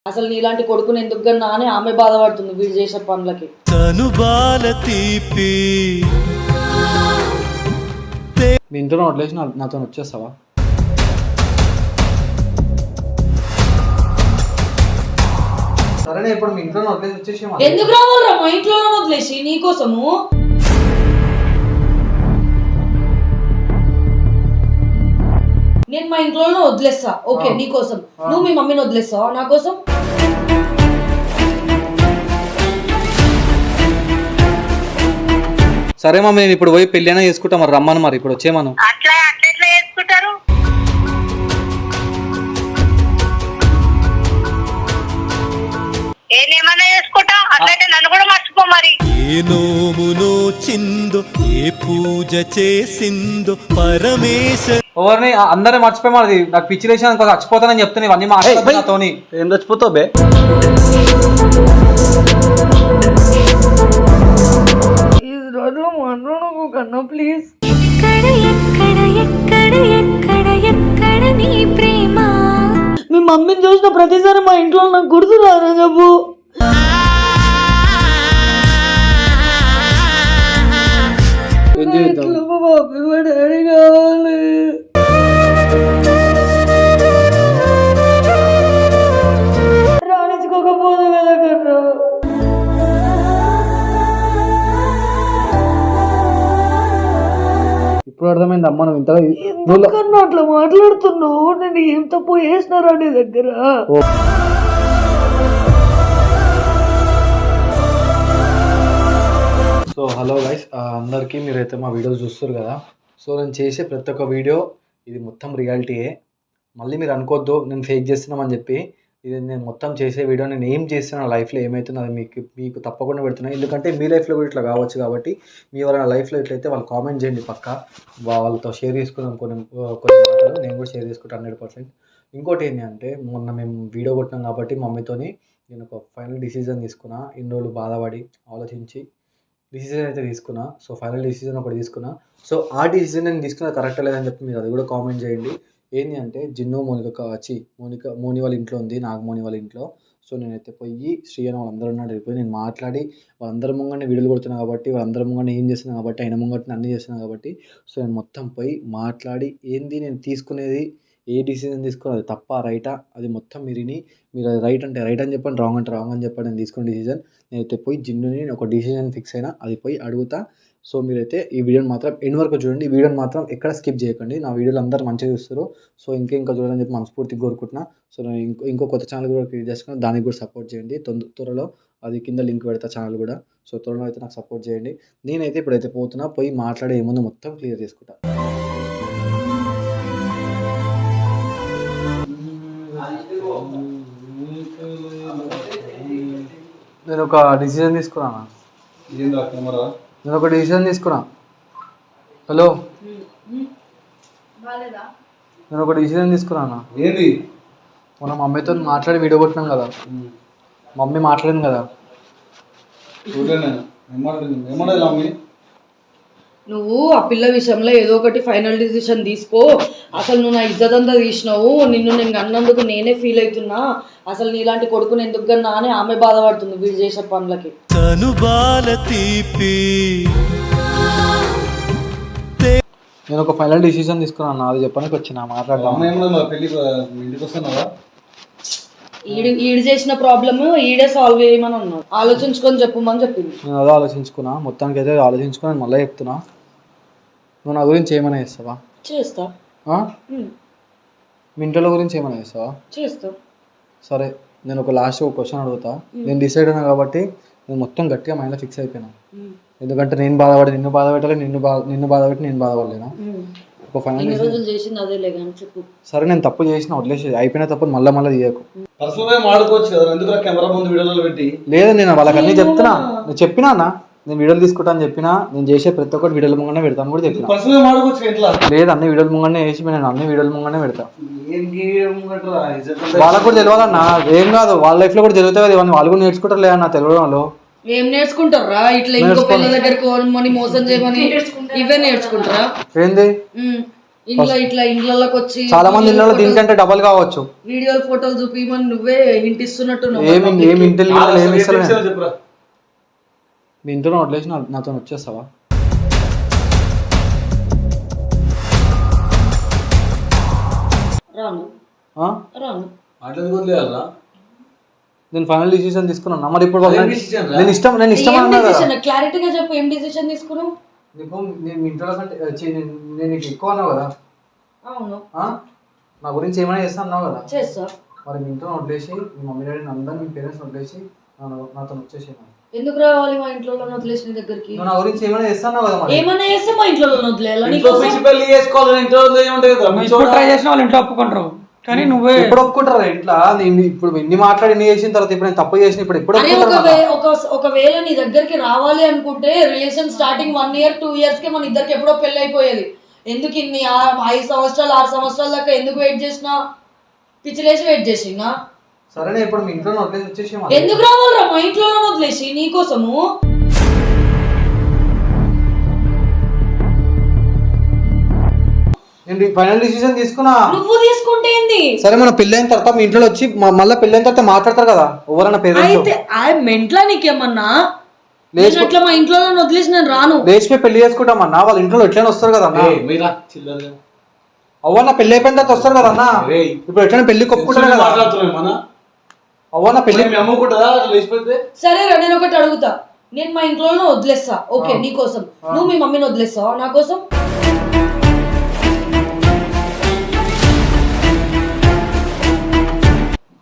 అసలు నీలాంటి కొడుకుని ఎందుకు కన్నా అని ఆమె బాధపడుతుంది వీడు చేసే పనులకి. మీ ఇంట్లో వదిలేసి నాతో వచ్చేస్తావా? సరేనే ఇప్పుడు మీ ఇంట్లో వదిలేసి వచ్చేసి ఎందుకు రావాలరా మా ఇంట్లో వదిలేసి నీకోసము? నేను మా ఇంట్లో వదిలేస్తా, ఓకే నీకోసం. నువ్వు మీ మమ్మీని వదిలేస్తావా నా కోసం? సరే మమ్మీ నేను ఇప్పుడు పోయి పెళ్ళైనా చేసుకుంటా, మరి రమ్మను, మరి ఇప్పుడు వచ్చేమను. అట్లా చేసుకుంటారు. ఏమన్నా చేసుకుంటా అట్లయితే నన్ను కూడా మర్చిపో మరి. ఏ నోమునో చిందో ఏ పూజ చేసిందో పరమేశ్వర. ఎవరిని అందరూ మర్చిపోయి మరి నాకు పిచ్చి లేచిన చచ్చిపోతానని చెప్తాను. ఇవన్నీ మాట్లాడుతోని ఏం చచ్చిపోతావు బే? కన్నా ప్లీజ్. మీ మమ్మీని చూసిన ప్రతిసారి మా ఇంట్లో నాకు గుర్తు రారా చెప్పు. డాడీ కావాలి. రాణించుకోకపోదు కదా కన్నా. ఇప్పుడు అర్థమైంది అమ్మ నువ్వు ఇంతగా కన్నా అట్లా మాట్లాడుతున్నావు. నేను ఏం తప్పు చేసినారా నీ దగ్గర? సో హలో గైస్, అందరికీ మీరైతే మా వీడియోస్ చూస్తారు కదా. సో నేను చేసే ప్రతి ఒక్క వీడియో ఇది మొత్తం రియాలిటీయే. మళ్ళీ మీరు అనుకోవద్దు నేను ఫేక్ చేస్తున్నామని చెప్పి. ఇది నేను మొత్తం చేసే వీడియో, నేను ఏం చేస్తున్నా లైఫ్లో ఏమవుతుందో అది మీకు తప్పకుండా పెడుతున్నాను. ఎందుకంటే మీ లైఫ్లో కూడా ఇట్లా కావచ్చు కాబట్టి మీ వాళ్ళ లైఫ్లో ఇట్లయితే వాళ్ళు కామెంట్ చేయండి పక్కా. వాళ్ళతో షేర్ చేసుకున్నాం కొన్ని మాటలు, నేను కూడా షేర్ చేసుకుంటాను 100%. ఇంకోటి ఏంటి అంటే మొన్న మేము వీడియో కొట్టినాం కాబట్టి మమ్మీతోని నేను ఒక ఫైనల్ డిసిజన్ తీసుకున్నా. ఇన్ని రోజులు బాధపడి ఆలోచించి డిసిజన్ అయితే తీసుకున్నా. సో ఫైనల్ డిసిజన్ ఒకటి తీసుకున్నా. సో ఆ డిసిజన్ నేను తీసుకున్నది కరెక్ట్ లేదని చెప్పి మీరు అది కూడా కామెంట్ చేయండి. ఏంటి అంటే జిన్ను మోని వాళ్ళ ఇంట్లో ఉంది, నాగమోని వాళ్ళ ఇంట్లో. సో నేనైతే పోయి శ్రీయన వాళ్ళందరూ ఉన్నాడు పోయి నేను మాట్లాడి వాళ్ళందరి ముంగండి వీడియోలు కొడుతున్నాను కాబట్టి వాళ్ళందరి ముంగండి ఏం చేస్తున్నాను కాబట్టి ఆయన ముంగట్ని అన్నీ చేస్తున్నాను కాబట్టి సో నేను మొత్తం పోయి మాట్లాడి ఏంది నేను తీసుకునేది ఏ డిసిజన్ తీసుకుని అది తప్ప రైటా అది మొత్తం మీరు అది రైట్ అంటే రైట్ అని చెప్పండి, రాంగ్ అంటే రాంగ్ అని చెప్పండి. నేను తీసుకున్న డిసిజన్ నేనైతే పోయి జిన్నుని ఒక డిసిజన్ ఫిక్స్ అయినా అది పోయి అడుగుతా. సో మీరైతే ఈ వీడియోని మాత్రం ఎండ్ వరకు చూడండి. ఈ వీడియోని మాత్రం ఎక్కడ స్కిప్ చేయకండి. నా వీడియోలు అందరూ మంచిగా చూస్తారు. సో ఇంకా చూడాలని చెప్పి మనస్ఫూర్తిగా కోరుకుంటున్నా. సో నేను ఇంకో కొత్త ఛానల్ కూడా క్రియేట్ చేసుకున్నాను, దానికి కూడా సపోర్ట్ చేయండి. త్వరలో అది కింద లింక్ పెడతా ఛానల్ కూడా. సో త్వరలో అయితే నాకు సపోర్ట్ చేయండి. నేనైతే ఇప్పుడైతే పోతున్నా, పోయి మాట్లాడే ఏముందో మొత్తం క్లియర్ చేసుకుంటా. నేను ఒక డిసిజన్ తీసుకున్నా. హలో, నేను ఒక డిసిజన్ తీసుకున్నా. ఏంది? మన మమ్మీతో మాట్లాడి వీడియో కొట్టినాం కదా, మమ్మీ మాట్లాడింది కదా. నువ్వు ఆ పిల్ల విషయంలో ఏదో ఒకటి ఫైనల్ డిసిషన్ తీసుకో. అసలు నువ్వు నా ఇజ్జత్ అంతా తీసినావు. నిన్ను నేను అన్నందుకు నేనే ఫీల్ అవుతున్నా. అసలు నీలాంటి కొడుకుని ఎందుకు కన్నా అని ఆమె బాధపడుతుంది వీడు చేసే పనులకి. నేను ఒక ఫైనల్ డిసిషన్ తీసుకున్నాను, అది చెప్పడానికి వచ్చిన మాట్లాడదాం. ఈడు చేసిన ప్రాబ్లమ్ ఈడే సాల్వ్ చేయమని అన్నాడు. ఆలోచించుకొని చెప్పమని చెప్పింది. నేను అదే ఆలోచించుకున్నా, మొత్తానికి అయితే ఆలోచించుకుని మళ్ళీ చెప్తున్నా. నువ్వు నా గురించి ఏమైనా చేస్తావా? చేస్తా. మీ ఇంట్లో గురించి ఏమైనా చేస్తావా? చేస్తా. సరే నేను ఒక లాస్ట్ ఒక క్వశ్చన్ అడుగుతా. నేను డిసైడ్ అయినా కాబట్టి నేను మొత్తం గట్టిగా మైండ్లో ఫిక్స్ అయిపోయినా. ఎందుకంటే నేను బాధపడి నిన్ను బాధపెట్టాలి, నిన్ను బాధపెట్టి నేను బాధపడలేను. ఒక ఫైనల్ చెప్పు. సరే నేను తప్పు చేసిన వదిలేసి అయిపోయిన తప్పు మళ్ళీ తీయకు. లేదు నేను వాళ్ళకి అన్నీ చెప్తున్నా. నేను చెప్పినా అన్న నేను వీడియోలు తీసుకుంటా అని చెప్పినా. నేను చేసే ప్రతి ఒక్కటి వీడియోల ముంగనే పెడతాను కూడా చెప్పిన. లేదు అన్ని వీడియోల ముంగనే వేసి నేను అన్ని వీడియోల ముంగనే పెడతా. వాళ్ళకు కూడా తెలియాలన్నా, ఏం కాదు వాళ్ళ లైఫ్ లో కూడా జరుగుతాయి కదా, వాళ్ళు కూడా నేర్చుకుంటారు లేదన్నా తెలియడం వాళ్ళు. ఏం నేర్చుకుంటారా? ఇట్లా ఇంకో పిల్లల దగ్గరికి మోసం చేయమని ఇవే నేర్చుకుంటారా? ఏంది ఇంట్లో ఇట్లా ఇంట్లోకి వచ్చి చాలా మంది ఇళ్ళలో దీనికంటే డబల్ కావచ్చు. వీడియోలు ఫోటోలు చూపిమని నువ్వే ఇంటిస్తున్నట్టు ఏమి ఇంటిల్ ఏమి ఇస్తారు చెప్పురా. మీ ఇంట్లో వదిలేసి నాతో వచ్చేస్తావా? రాను రాను. నేను ఫైనల్ డిసిషన్ తీసుకున్నా. మరి ఇప్పుడు నేను ఇష్టం అన్నా కదా. క్లారిటీగా చెప్పు, ఏం డిసిషన్ తీసుకున్నావు? నేను ఇంట్లో కంటే నేను నీకు ఎక్కువ అన్నావు కదా. అవును. నా గురించి ఏమైనా చేస్తా అన్నావు కదా. చేస్తా. మరి మీ ఇంట్లో వదిలేసి మీ మమ్మీ డాడీని అందరినీ మీ పేరెంట్స్ వదిలేసి నాతో వచ్చేసి ఎందుకు రావాలి మా ఇంట్లో వదిలేసి నీ దగ్గరికి? నా గురించి ఏమైనా చేస్తాను కదా. ఏమైనా చేస్తే మా ఇంట్లో వదిలేయాలి. ట్రై చేసిన వాళ్ళు ఇంట్లో ఒప్పుకుంటారు కానీ నువ్వే ఎప్పుడు ఒప్పుకుంటారా ఇంట్లో? నేను ఇప్పుడు ఎన్ని మాట్లాడి ఎన్ని చేసిన తర్వాత ఇప్పుడు నేను తప్పు చేసిన ఇప్పుడు ఒకవేళ నీ దగ్గరికి రావాలి అనుకుంటే రిలేషన్ స్టార్టింగ్ 1 year 2 years కి మన ఇద్దరికి ఎప్పుడో పెళ్లి అయిపోయేది. ఎందుకు ఇన్ని 5 సంవత్సరాలు 6 సంవత్సరాల దాకా ఎందుకు వెయిట్ చేసినా? పిచ్చిలేసి వెయిట్ చేసినా? సరేనే ఇప్పుడు మీ ఇంట్లో వదిలేసి వచ్చేసి ఎందుకు రావాలరా మా ఇంట్లో వదిలేసి నీకోసము? నేను ఫైనల్ డిసిషన్ తీసుకున్నా. నువ్వు తీసుకుంటే ఏంది? సరే మన పెళ్ళైన తర్వాత మీ ఇంట్లో వచ్చి మళ్ళీ పెళ్ళైన తర్వాత మాట్లాడతారు కదా ఎవరైనా పేరెంట్స్. అయితే మెంట్లా నీకేమన్నా? అట్లా మా ఇంట్లో వదిలేసి నేను రాను. లేచిపోయి పెళ్లి చేసుకుంటామన్నా వాళ్ళ ఇంట్లో ఎట్లైనా వస్తారు కదా అన్న. అవ్వన్న పెళ్లి అయిపోయిన తర్వాత వస్తారు కదా అన్న. ఇప్పుడు ఎట్లైనా పెళ్లి కొప్పుకుంటారు కదా అవ్వన్న పెళ్లి లేచిపోతే. సరే రా, నేను ఒకటి అడుగుతా. నేను మా ఇంట్లో వదిలేస్తా, ఓకే నీకోసం. నువ్వు మీ మమ్మీని వదిలేస్తావా నా కోసం?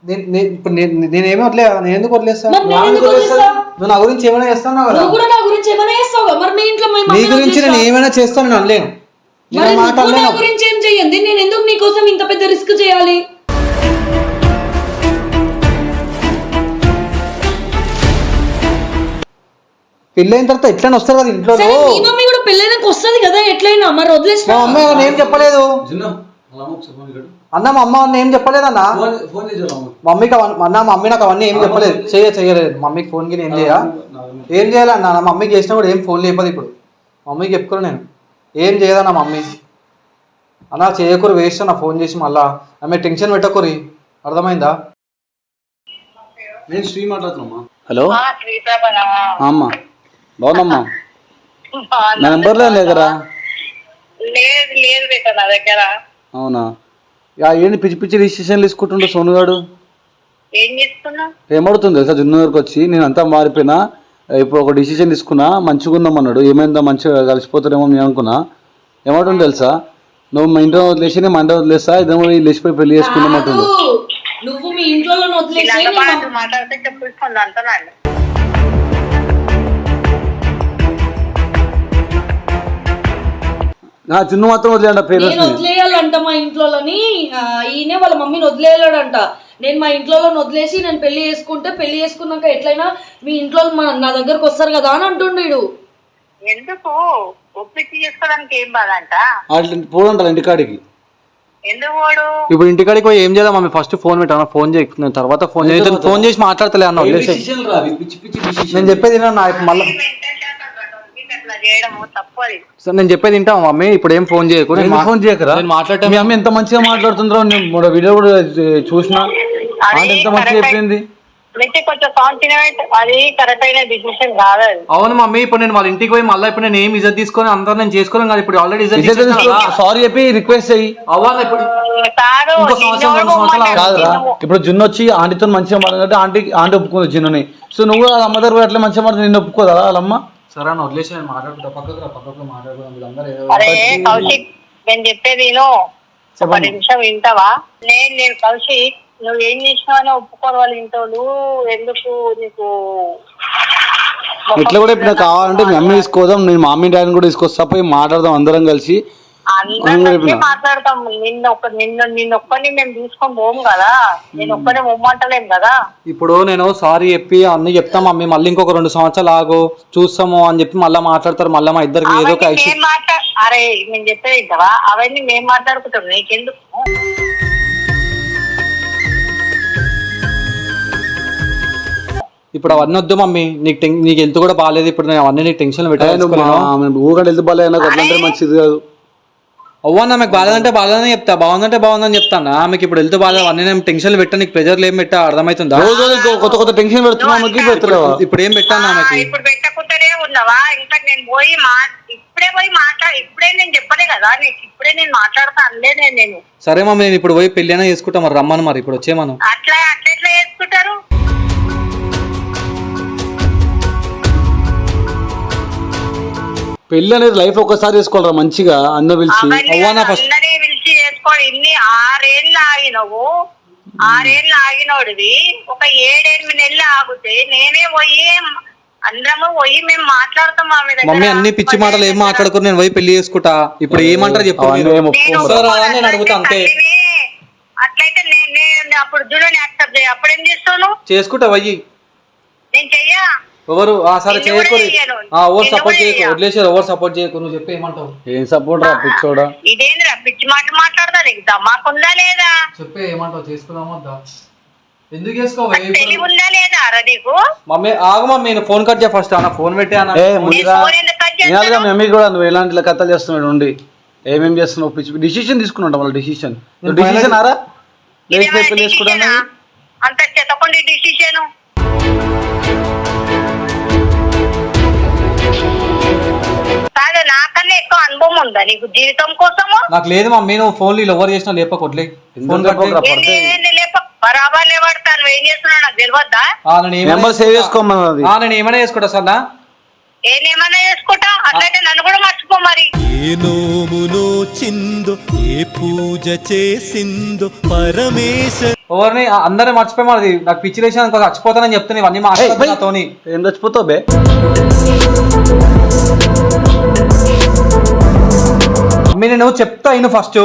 నేనేమి నేను ఎందుకు వదిలేస్తా? నువ్వు నా గురించి ఏమైనా చేస్తాను కదా. నువ్వు కూడా నా గురించి ఏమైనా చేస్తావు. మరి మీ ఇంట్లో నీ గురించి నేను ఏమైనా చేస్తాను అనలేను. నా గురించి ఏం చెయ్యండి. నేను ఎందుకు నీకోసం ఇంత పెద్ద రిస్క్ చేయాలి? పెళ్ళైన తర్వాత ఎట్లైనా వస్తారు కదా ఇంట్లో. మీ మమ్మీ కూడా పెళ్ళైనాక వస్తుంది కదా ఎట్లయినా. మరి వదిలేస్తా. మా అమ్మాయి ఏం చెప్పలేదు అన్న. మా అమ్మ ఏం చెప్పలేదు అన్న. మమ్మీకి అన్న మా మమ్మీ నాకు అవన్నీ ఏం చెప్పలేదు. చేయలేదు మమ్మీకి ఫోన్ కి ఏం చేయాలన్న. నా మమ్మీకి చేసినా కూడా ఏం ఫోన్ లేపదు. ఇప్పుడు మమ్మీకి చెప్పుకోను నేను ఏం చేయదన్న మమ్మీ. అన్న చేయకూరు వేస్ట్ అన్న ఫోన్ చేసి మళ్ళా ఆమె టెన్షన్ పెట్టకూరి. అర్థమైందా? నేను శ్రీ మాట్లాడుతున్నా. హలో అమ్మా, బాగుందమ్మా. నా నెంబర్ లేదురా. లేదు బేటా నా దగ్గర. అవునా? ఏంటి పిచ్చి పిచ్చి రిజిస్ట్రేషన్ తీసుకుంటుండే సోనుగాడు? ఏం చేస్తున్నా? ఏమడుతుంది తెలుసా? జున్నూరుకి వచ్చి నేను అంతా మారిపోయినా, ఇప్పుడు ఒక డిసిషన్ తీసుకున్నా, మంచిగా ఉందాం అన్నాడు. ఏమైందా మంచిగా కలిసిపోతారేమో నేను అనుకున్నా. ఏమంటుంది తెలుసా? నువ్వు మా ఇంట్లో వదిలేసి నేను మా ఇంట్లో వదిలేస్తా, ఇదేమో లేచిపోయి పెళ్లి చేసుకుందాం అంటుంది. నువ్వు మీ ఇంట్లో మాట్లాడితే చెప్పుకుంది అంటున్నాను. జున్ను మాత్రం వదిలేంట పేరెంట్స్ వదిలేయాలంట మా ఇంట్లోని. ఈయనే వాళ్ళ మమ్మీని వదిలేయాలంట. నేను మా ఇంట్లో వదిలేసి నేను పెళ్లి చేసుకున్నాక ఎట్లయినా మీ ఇంట్లో నా దగ్గరకు వస్తారు కదా అని అంటుండీడు. ఎందుకు ఒప్పించి చేసుకోవడానికి ఏం బాధంట? పోదంటారు ఇంటికాడికి. ఎందుకు పోడు? ఇప్పుడు ఇంటికాడికి పోయి ఏం చేద్దాం మమ్మీ? ఫస్ట్ ఫోన్ పెట్టాను. ఫోన్ చేయ తర్వాత ఫోన్ చేసి మాట్లాడతలే అన్న. నేను చెప్పేది మళ్ళీ నేను చెప్పేది వింటావా మమ్మీ? ఇప్పుడు ఏం ఫోన్ చేయకు. ఫోన్ చేయకరా. మాట్లాడటం మీ అమ్మ ఎంత మంచిగా మాట్లాడుతుందో నేను వీడియో కూడా చూసినా. ఎంత మంచిగా చెప్పింది. అవును మమ్మీ, ఇప్పుడు నేను వాళ్ళ ఇంటికి పోయి మళ్ళీ ఇప్పుడు నేను ఏం ఇజ్జత్ తీసుకొని అంతా నేను చేసుకోలేను కదా. ఇప్పుడు ఆల్రెడీ సారీ చెప్పి రిక్వెస్ట్ చెయ్యి. అవ్వాలి ఇప్పుడు కాదురా. ఇప్పుడు జున్ను వచ్చి ఆంటీతో మంచిగా మాట్లాడితే ఆంటీ ఒప్పుకుంది జున్నుని. సో నువ్వు కూడా అమ్మ దగ్గర అట్లా మంచిగా మాట్లాడి నిన్ను ఒప్పుకోదా వాళ్ళమ్మ? సరే అని వదిలేసి నేను మాట్లాడుకుంటా. పక్కకు మాట్లాడుకుంటాం. నేను చెప్పేది ఒక నిమిషం వింటావా? నేను కౌశిక్, నువ్వు ఏం చేసినావని ఒప్పుకోరు వాళ్ళ ఇంట్లో. ఎందుకు నీకు ఇట్లా కూడా ఇప్పుడు కావాలంటే మీ అమ్మ తీసుకోదాం, నేను మా మమ్మీ డాడీని కూడా తీసుకొస్తా, పోయి మాట్లాడదాం అందరం కలిసి. మాట్లాడతాం. నిన్నొక్కని మేము తీసుకొని పోము కదా. నేను ఒక్కనే పొమ్మంటలేం కదా. ఇప్పుడు నేను సారీ చెప్పి అన్ని చెప్తాం మమ్మీ. మళ్ళీ ఇంకొక 2 సంవత్సరాలు ఆగు చూస్తాము అని చెప్పి మళ్ళీ మాట్లాడతారు. మళ్ళీ మా ఇద్దరికి ఏదో ఒక అరే నేను చెప్పేది కదా, అవన్నీ మేము మాట్లాడుకుంటాం. నీకెందుకు? ఇప్పుడు అవన్నీ వద్దు మమ్మీ. నీకు హెల్త్ కూడా బాగాలేదు. ఇప్పుడు నేను అవన్నీ నీకు టెన్షన్ పెట్టాను. ఊగంటే హెల్త్ బాగాలేదు అట్లంటే మంచిది కాదు. అవ్వన్న నాకు బాగాలంటే బాగాలని చెప్తా, బాగుందంటే బాగుందని చెప్తాను. ఆమెకి ఇప్పుడు వెళ్తే బాగా అన్నీ నేను టెన్షన్లు పెట్టా, నీకు ప్రెజర్లు ఏం పెట్టా అర్థమవుతుందా? రోజు రోజు కొత్త కొత్త టెన్షన్ పెడుతున్నామకి పెడతలేవా? ఇప్పుడు ఏం పెట్టాను ఆమెకి? ఇప్పుడు పెట్టకుండానే ఉన్నావా? ఇంకా నేను పోయి ఇప్పుడే నేను చెప్పలే కదా నీకు, ఇప్పుడే నేను మాట్లాడతా అనలేదే నేను. సరే మమ్మీ నేను ఇప్పుడు పోయి పెళ్ళి అయినా చేసుకుంటా, మరి రమ్మను, మరి ఇప్పుడు వచ్చేమను. అట్లా ఎట్లా చేసుకుంటారు? పెళ్లి అనేది లైఫ్ ఒక్కసారి చేసుకోవాలరా మంచిగా అందరూ పిలిచి. అందరినీ పిలిచి చేసుకోవాలి. ఇన్ని 6 ఏళ్ళు ఆగినవు, 6 ఏళ్ళు ఆగినోడివి ఒక 7-8 నెలలు ఆగితే నేనే పోయి అందరము పోయి మేము మాట్లాడతాం ఆమె దగ్గర. మమ్మీ అన్ని పిచ్చి మాటలు ఏం మాట్లాడుకుని నేను పోయి పెళ్లి చేసుకుంటా, ఇప్పుడు ఏమంటారు చెప్పు. నేను అడుగుతా అంతే. అట్లయితే నేను అప్పుడు చూడని యాక్సెప్ట్ చేయ, అప్పుడేం చేస్తాను? చేసుకుంటా వయ్యి. నేను చెయ్యా. ఎవరు సరే చేయకు, ఎవరు సపోర్ట్ చేయకు, వదిలేసారు. ఎవరు సపోర్ట్ చేయకు, నువ్వు చెప్పి ఏమంటావు? ఏం సపోర్ట్ రా పిచ్చోడా? ఇదేంద్రా పిచ్చి మాట మాట్లాడతా? నీకు దమ్మాకుందా లేదా? చెప్పే ఏమంటావు? చేసుకుందామా వద్దా? ఎందుకు చేసుకోవా? తెలివి ఉందా లేదా రా నీకు? మమ్మీ ఆగు మమ్మీ, నేను ఫోన్ కట్ చేయ ఫస్ట్. అన్న ఫోన్ పెట్టే అన్న. మమ్మీ కూడా నువ్వు ఎలాంటి కథలు చేస్తున్నాడు ఉండి ఏమేం చేస్తున్నావు? పిచ్చి డిసిషన్ తీసుకున్నావు మళ్ళీ. డిసిషన్ ఆరా పెళ్లి చేసుకుంటా అంత చెత్తకుండా డిసిషన్. కాదు, నాకన్నా ఎక్కువ అనుభవం ఉందా నీకు జీవితం కోసము? నాకు లేదు మమ్మీ, నువ్వు ఫోన్లు ఎవరు చేసినా లేపకొట్లే. ఫోన్ బరాబర్ లేవాడతాను. ఏం చేస్తున్నావు నాకు తెలియద్దా? నేను ఏమైనా చేసుకుంటా సార్. ఏమన్నా చేసుకుంటా? అట్లయితే నన్ను కూడా మర్చిపో మరి. ఏ నోమునో చిందో, ఏ పూజ చేసిందో పరమేశ్వర. ఎవరిని అందరూ మర్చిపోయి మరి నాకు పిచ్చి లేచి చచ్చిపోతానని చెప్తాను. ఇవన్నీ మాట్లాడుతోని ఏం చచ్చిపోతావు బే? మమ్మీ నేను చెప్తా ఇను ఫస్ట్.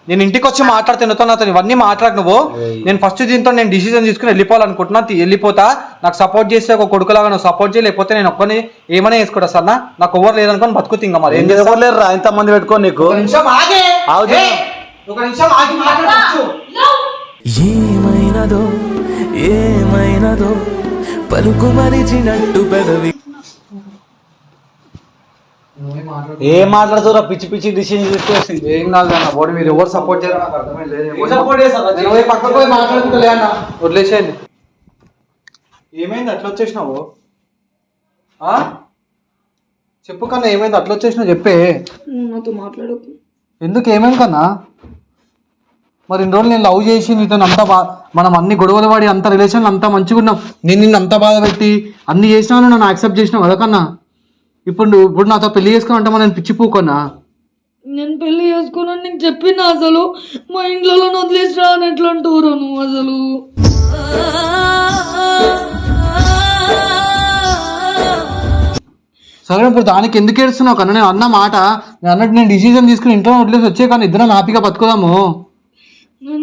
నేను ఇంటికి వచ్చి మాట్లాడుతున్నా నాతో ఇవన్నీ మాట్లాడు నువ్వు. నేను ఫస్ట్ దీంతో నేను డిసిజన్ తీసుకుని వెళ్ళిపోవాలనుకుంటున్నా, వెళ్ళిపోతా. నాకు సపోర్ట్ చేస్తే ఒక కొడుకులాగా నువ్వు సపోర్ట్ చేయ, లేకపోతే నేను ఒక్కని ఏమైనా చేసుకుంటా సార్. నాకు ఎవరు లేదనుకోని బతుకుతుంది. ఇంకా మరి ఎవరు లేరు ఇంత మంది పెట్టుకో. నీకు ఏమైనదో ఏమైనదో పలుకు మరిచినట్టు పెదవి. ఏం మాట్లాడుతారా? పిచ్చి పిచ్చి డిసిషన్ తీసుకోవచ్చు. ఏం కాదు అన్న బాడీ, మీరు ఎవరు సపోర్ట్ చేయాలో నాకు అర్థమైంది. పక్కకు పోయి మాట్లాడుకుంటలే అన్న, వదిలేసేయండి. ఏమైంది అట్లా వచ్చేసినావు? చెప్పు కన్నా, ఏమైంది అట్లా వచ్చేసినావు? చెప్పే. నాతో మాట్లాడకు. ఎందుకు ఏమైంది కన్నా? మరి ఇన్ని రోజులు నేను లవ్ చేసి నీతో అంతా మనం అన్ని గొడవలు పడి అంత రిలేషన్లు అంతా మంచిగా ఉన్నాం. నేను నిన్ను అంత బాధ పెట్టి అన్ని చేసినావు, నన్ను యాక్సెప్ట్ చేసినావు కదా కన్నా. ఇప్పుడు నాతో పెళ్లి చేసుకుని అంటే నేను పిచ్చిపోకన్నా. నేను పెళ్లి చేసుకున్నాను నీకు చెప్పినా? అసలు మా ఇంట్లో వదిలేసి రా అని ఎట్లా అంటారు నువ్వు అసలు? సరే ఇప్పుడు దానికి ఎందుకు ఏడుస్తున్నావు కన్నా? నేను అన్న మాట నేను అన్నట్టు నేను డిసిజన్ తీసుకుని ఇంట్లో వదిలేసి వచ్చే కానీ ఇద్దరం హ్యాపీగా బతుకుదాము.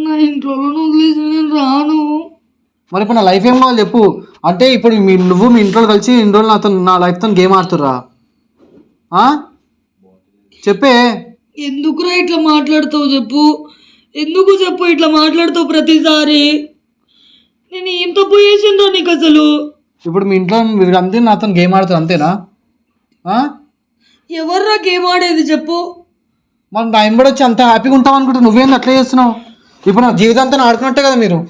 నా ఇంట్లో వదిలేసి నేను రాను. మరి ఇప్పుడు నా లైఫ్ ఏం కావాలి చెప్పు. అంటే ఇప్పుడు నువ్వు మీ ఇంట్లో కలిసి ఇన్ని రోజులు నాతో నా లైఫ్తో గేమ్ ఆడుతుర్రా? చెప్పే. ఎందుకురా ఇట్లా మాట్లాడుతావు చెప్పు? ఎందుకు చెప్పు ఇట్లా మాట్లాడుతావు ప్రతిసారి? నేను ఏం తప్పు చేసిండ్రా నీకు అసలు? ఇప్పుడు మీ ఇంట్లో మీరు అంతే నాతో గేమ్ ఆడుతారు అంతేనా? ఎవర్రా గేమ్ ఆడేది చెప్పు? మరి నా ఎంబడి వచ్చి అంత హ్యాపీగా ఉంటావు అనుకుంటే నువ్వేంది అట్లా చేస్తున్నావు? ఇప్పుడు నా జీవితాంతా ఆడుకున్నట్టే కదా మీరు.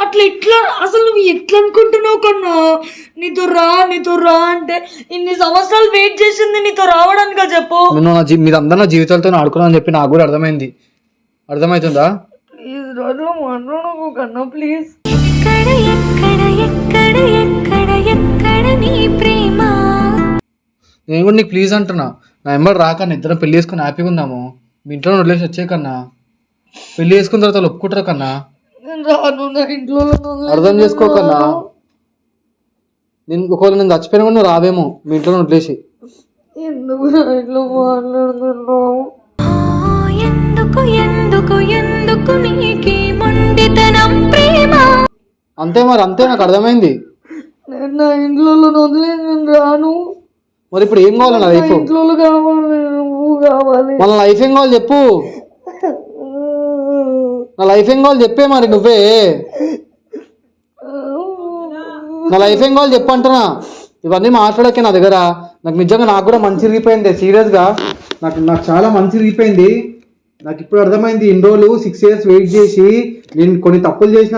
అట్లా ఎట్లా అసలు నువ్వు ఎట్లా అనుకుంటున్నావు కన్నా? నీతో రా అంటే ఇన్ని సంవత్సరాలు వెయిట్ చేసింది నీతో రావడానికా చెప్పు? మీరు అందరూ నా జీవితాలతో ఆడుకున్నా అని చెప్పి నాకు కూడా అర్థమైంది. అర్థమవుతుందా? ప్లీజ్ రోజులో మాట్లాడకు కన్నా ప్లీజ్. నేను కూడా నీకు ప్లీజ్ అంటున్నా. నా ఎంబడి రాకన్నా ఇద్దరం పెళ్లి చేసుకుని హ్యాపీగా ఉందాము. మీ ఇంట్లో వదిలేసి వచ్చే కన్నా పెళ్లి చేసుకున్న తర్వాత ఒప్పుకుంటారు కన్నా. అర్థం చేసుకోకన్నా. నేను ఒకవేళ నేను చచ్చిపోయినా కూడా నువ్వు రావేమో మీ ఇంట్లో వదిలేసి. ఎందుకు ఇట్లా మాట్లాడుతున్నావు? అంతే మరి అంతే, నాకు అర్థమైంది. నేను నా ఇంట్లో వదిలేసి నేను రాను. మరి ఇప్పుడు ఏం కావాలి? నా లైఫ్ ఇంట్లో కావాలి, నువ్వు కావాలి. మన లైఫ్ ఏం కావాలి చెప్పు? నా లైఫ్ ఏం కావాలి చెప్పే. మరి నువ్వే నా లైఫ్ ఏం కావాలి చెప్పు అంటున్నా. ఇవన్నీ మాట్లాడకే నా దగ్గర. నాకు నిజంగా నాకు కూడా మంచి రిగిపోయింది సీరియస్గా. నాకు చాలా మంచి రిగిపోయింది. నాకు ఇప్పుడు అర్థమైంది. ఇన్ని రోజులు 6 years వెయిట్ చేసి నేను కొన్ని తప్పులు చేసిన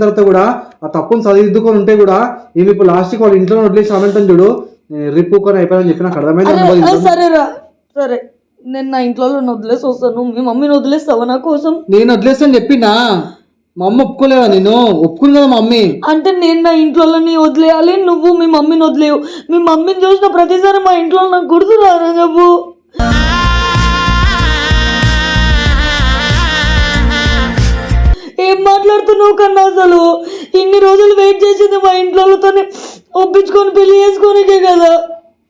తర్వాత కూడా ఆ తప్పును సరిదిద్దుకొని ఉంటే కూడా ఈమె ఇప్పుడు లాస్ట్కి వాళ్ళ ఇంట్లో వదిలేసి అనంటాను చూడు, రిప్పుకొని అయిపోయాలని చెప్పి నాకు అర్థమైంది. సరేరా సరే, నేను నా ఇంట్లో వదిలేసి వస్తాను. మీ మమ్మీని వదిలేస్తావా నా కోసం? నేను వదిలేస్తాను చెప్పినా, మా అమ్మ ఒప్పుకోలేవా? నేను ఒప్పుకుంది కదా మా మమ్మీ. అంటే నేను నా ఇంట్లో వదిలేయాలి, నువ్వు మీ మమ్మీని వదిలేవు. మీ మమ్మీని చూసిన ప్రతిసారి మా ఇంట్లో నాకు గుర్తు రారా చెప్పు? ఏం మాట్లాడుతున్నావు కన్నా? అసలు ఇన్ని రోజులు వెయిట్ చేసింది మా ఇంట్లోతోనే ఒప్పించుకొని పెళ్లి చేసుకోనికే కదా.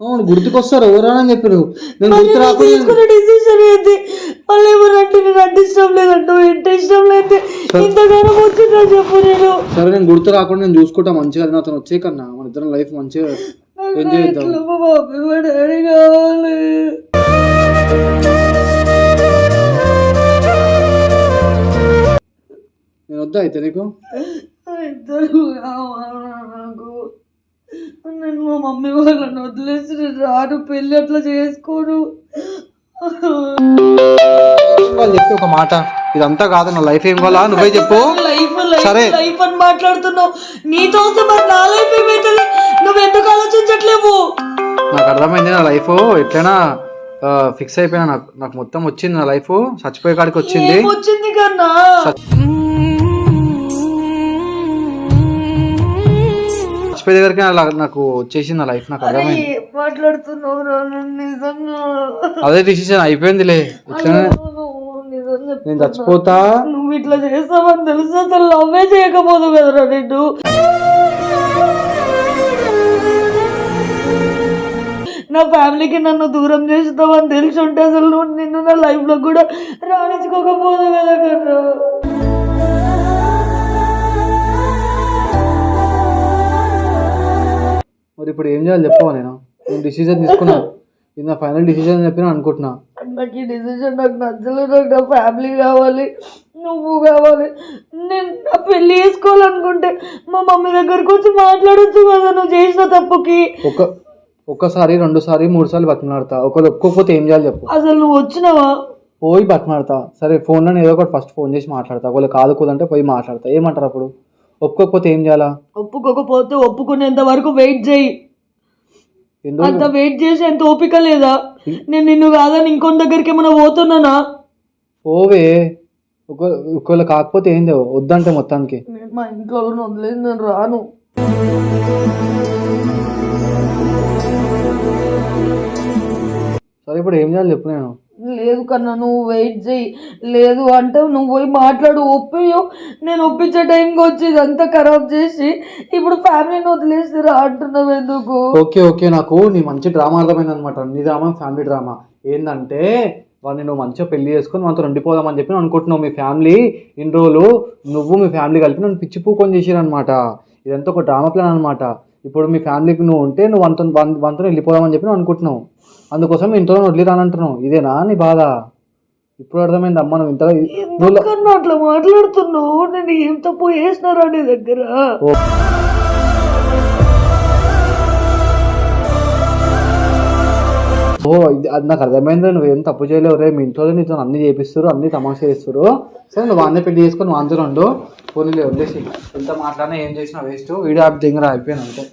అవును, గుర్తుకొస్తారు ఎవరని చెప్పారు. నేను గుర్తు రాకుండా తీసుకున్న డిసిషన్ ఏంటి? వాళ్ళు ఏమనంటే నేను అంటే ఇష్టం లేదంటూ ఎంత ఇష్టం లేదు ఇంతగానో వచ్చిందా చెప్పు. నేను సరే, నేను గుర్తు రాకుండా నేను చూసుకుంటా మంచిగా. అతను వచ్చే కన్నా మన ఇద్దరం లైఫ్ మంచిగా ఎంజాయ్ చేద్దాం. మా డాడీ కావాలి. నేను వద్దా అయితే నీకు? ఇద్దరు కావాలి నాకు. నేను మా మమ్మీ వాళ్ళని వదిలేసి రాను, పెళ్ళి అట్లా చేసుకోను. వాళ్ళు చెప్పి ఒక మాట, ఇదంతా కాదు నా లైఫ్ ఏం కావాలా నువ్వే చెప్పు. సరే లైఫ్ అని మాట్లాడుతున్నావు. నీతో వస్తే మరి నా లైఫ్ ఏమైతుంది? నువ్వు ఎందుకు ఆలోచించట్లేవు? నాకు అర్థమైంది. నా లైఫ్ ఎట్లైనా ఫిక్స్ అయిపోయినా. నాకు మొత్తం వచ్చింది. నా లైఫ్ చచ్చిపోయే కాడికి వచ్చింది. వచ్చింది కన్నా. చచ్చిపోయే దగ్గరికి నాకు వచ్చేసింది నా లైఫ్. నాకు అర్థమైంది. మాట్లాడుతున్నావు నిజంగా? అదే డిసిషన్ అయిపోయిందిలే. ఇట్లనే నేను చచ్చిపోతా. నువ్వు ఇట్లా చేస్తావని తెలుసు అసలు లవ్వే చేయకపోదు కదరా నిన్ను. నా ఫ్యామిలీకి నన్ను దూరం చేస్తావని తెలిసి ఉంటే అసలు నిన్ను నా లైఫ్ లో కూడా రాణించుకోకపోదు కదా కన్నా. మరి ఇప్పుడు ఏం చేయాలి చెప్పవా? నేను డిసిజన్ తీసుకున్నా. ఇది నా ఫైనల్ డిసిజన్ అని చెప్పి అనుకుంటున్నా. నాకు ఈ డిసిజన్ నాకు నచ్చలేదు. నాకు నా ఫ్యామిలీ కావాలి, నువ్వు కావాలి. నేను నా పెళ్లి చేసుకోవాలనుకుంటే మా మమ్మీ దగ్గరకు వచ్చి మాట్లాడొచ్చు కదా నువ్వు చేసిన తప్పుకి. ఒక్కసారి 2 సార్లు 3 సార్లు బతిమాడతా. ఒకరు ఒప్పుకోకపోతే ఏం చేయాలి చెప్పు? అసలు నువ్వు వచ్చినావా? పోయి బతిమాడతా. సరే, ఫోన్లో ఏదో ఒకటి ఫస్ట్ ఫోన్ చేసి మాట్లాడతా. ఒకవేళ కాదు కూదంటే పోయి మాట్లాడతా. ఏమంటారు అప్పుడు? ఒప్పుకోకపోతే ఏం చేయాలా? ఒప్పుకోకపోతే ఒప్పుకునేంత వరకు వెయిట్ చేయి. ఎందుకు అంత వెయిట్ చేసి ఎంత ఓపిక లేదా? నేను నిన్ను కాదని ఇంకొన్ని దగ్గరికి ఏమైనా పోతున్నానా? పోవే. ఒకవేళ కాకపోతే ఏంది? వద్దంటే మొత్తానికి మా ఇంట్లో వదిలేదు, నేను రాను. సరే, ఇప్పుడు ఏం చేయాలి చెప్పు? నేను లేదు కన్నా, నువ్వు వెయిట్ చేయి. లేదు అంటే నువ్వు పోయి మాట్లాడు, ఒప్పియో. నేను ఒప్పించే టైంకి వచ్చి ఇదంతా ఖరాబ్ చేసి ఇప్పుడు ఫ్యామిలీని వదిలేసి రా అంటున్నావు ఎందుకు? ఓకే, నాకు నీ మంచి డ్రామా అర్థమైంది అనమాట. నీ డ్రామా ఫ్యామిలీ డ్రామా ఏంటంటే, వాడిని నువ్వు మంచిగా పెళ్లి చేసుకొని మనతో ఉండిపోదామని చెప్పి అనుకుంటున్నావు. మీ ఫ్యామిలీ ఇన్ని రోజులు నువ్వు మీ ఫ్యామిలీ కలిపి నన్ను పిచ్చి పూకొని చేసిరనమాట. ఇదంతా ఒక డ్రామా ప్లాన్ అనమాట. ఇప్పుడు మీ ఫ్యామిలీకి నువ్వు ఉంటే నువ్వు వంతను వెళ్ళిపోదామని చెప్పి అనుకుంటున్నావు. అందుకోసం ఇంట్లో వదిలి రానంటున్నావు. ఇదేనా నీ బాధ? ఇప్పుడు అర్థమైంది అమ్మ. నువ్వు ఇంతగా అట్లా మాట్లాడుతున్నావు. నేను ఏం తప్పు చేసినారా నీ దగ్గర? అది నాకు అర్థమైంది. నువ్వేం తప్పు చేయలేవు రే. మీ ఇంట్లో నీతో అన్ని చేపిస్తారు, అన్ని తమాషా చేస్తారు. సరే, నువ్వు అన్నీ పెళ్లి చేసుకొని వాంతులు ఉండు. పోనీ వదిలేసి ఎంత మాట్లాడినా ఏం చేసినా వేస్ట్. వీడియో యాప్ దిగరా అయిపోయాను అంతే.